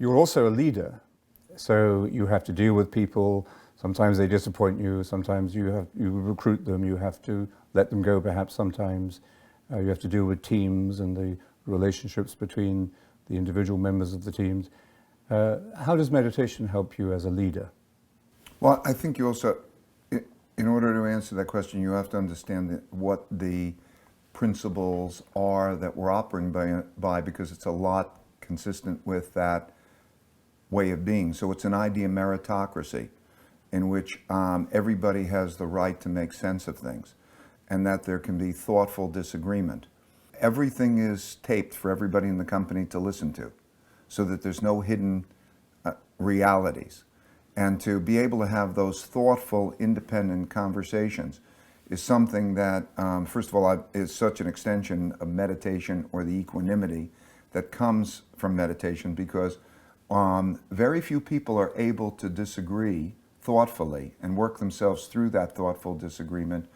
You're also a leader, so you have to deal with people. Sometimes they disappoint you, sometimes you recruit them, you have to let them go perhaps sometimes. You have to deal with teams and the relationships between the individual members of the teams. How does meditation help you as a leader? Well, I think you also, in order to answer that question, you have to understand what the principles are that we're operating by, because it's a lot consistent with that way of being. So it's an idea of meritocracy, in which everybody has the right to make sense of things, and that there can be thoughtful disagreement. Everything is taped for everybody in the company to listen to, so that there's no hidden realities. And to be able to have those thoughtful, independent conversations is something that, first of all, is such an extension of meditation, or the equanimity that comes from meditation, because very few people are able to disagree thoughtfully and work themselves through that thoughtful disagreement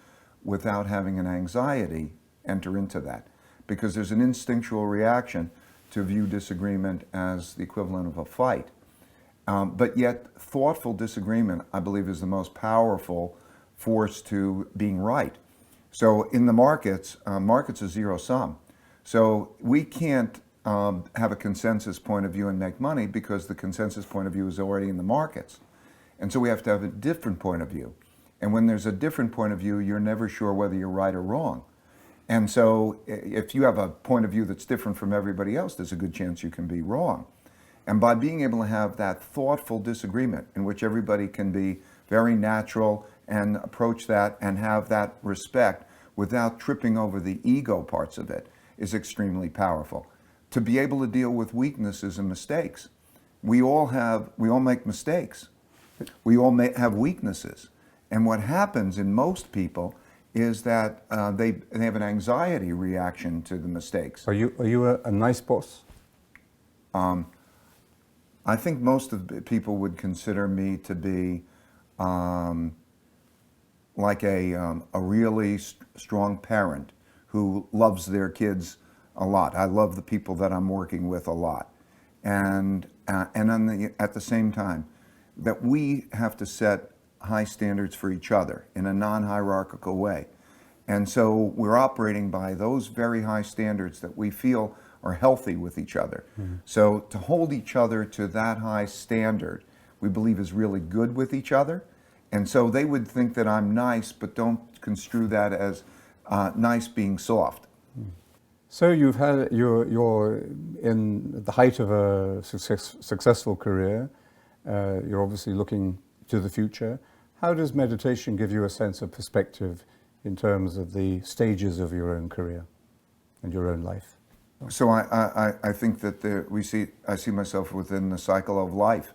without having an anxiety enter into that. Because there's an instinctual reaction to view disagreement as the equivalent of a fight. But yet, thoughtful disagreement, I believe, is the most powerful force to being right. So in the markets, markets are zero sum. So we can't have a consensus point of view and make money, because the consensus point of view is already in the markets. And so we have to have a different point of view. And when there's a different point of view, you're never sure whether you're right or wrong. And so if you have a point of view that's different from everybody else, there's a good chance you can be wrong. And by being able to have that thoughtful disagreement in which everybody can be very natural and approach that and have that respect without tripping over the ego parts of it is extremely powerful. To be able to deal with weaknesses and mistakes. We all make mistakes. We all have weaknesses. And what happens in most people is that they have an anxiety reaction to the mistakes. Are you a nice boss? I think most of the people would consider me to be like a really strong parent who loves their kids a lot. I love the people that I'm working with a lot. And at the same time, that we have to set high standards for each other in a non-hierarchical way. And so we're operating by those very high standards that we feel are healthy with each other. So to hold each other to that high standard, we believe is really good with each other. And so they would think that I'm nice, but don't construe that as nice being soft. So you're in the height of a successful career. You're obviously looking to the future. How does meditation give you a sense of perspective in terms of the stages of your own career and your own life? So I think that I see myself within the cycle of life,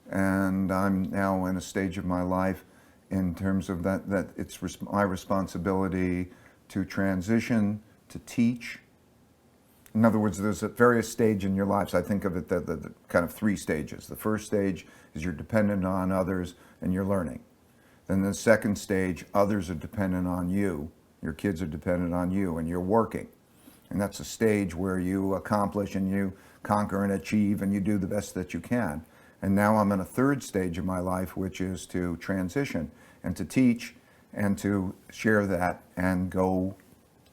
and I'm now in a stage of my life in terms of that it's my responsibility to transition, to teach. In other words, there's a various stage in your life. So I think of it the kind of three stages. The first stage is you're dependent on others and you're learning. Then the second stage, others are dependent on you. Your kids are dependent on you, and you're working. And that's a stage where you accomplish and you conquer and achieve and you do the best that you can. And now I'm in a third stage of my life, which is to transition and to teach and to share that and go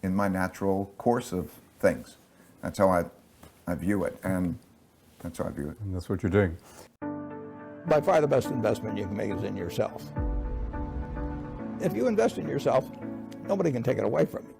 in my natural course of things. That's how I view it, and that's how I view it. And that's what you're doing. By far the best investment you can make is in yourself. If you invest in yourself, nobody can take it away from you.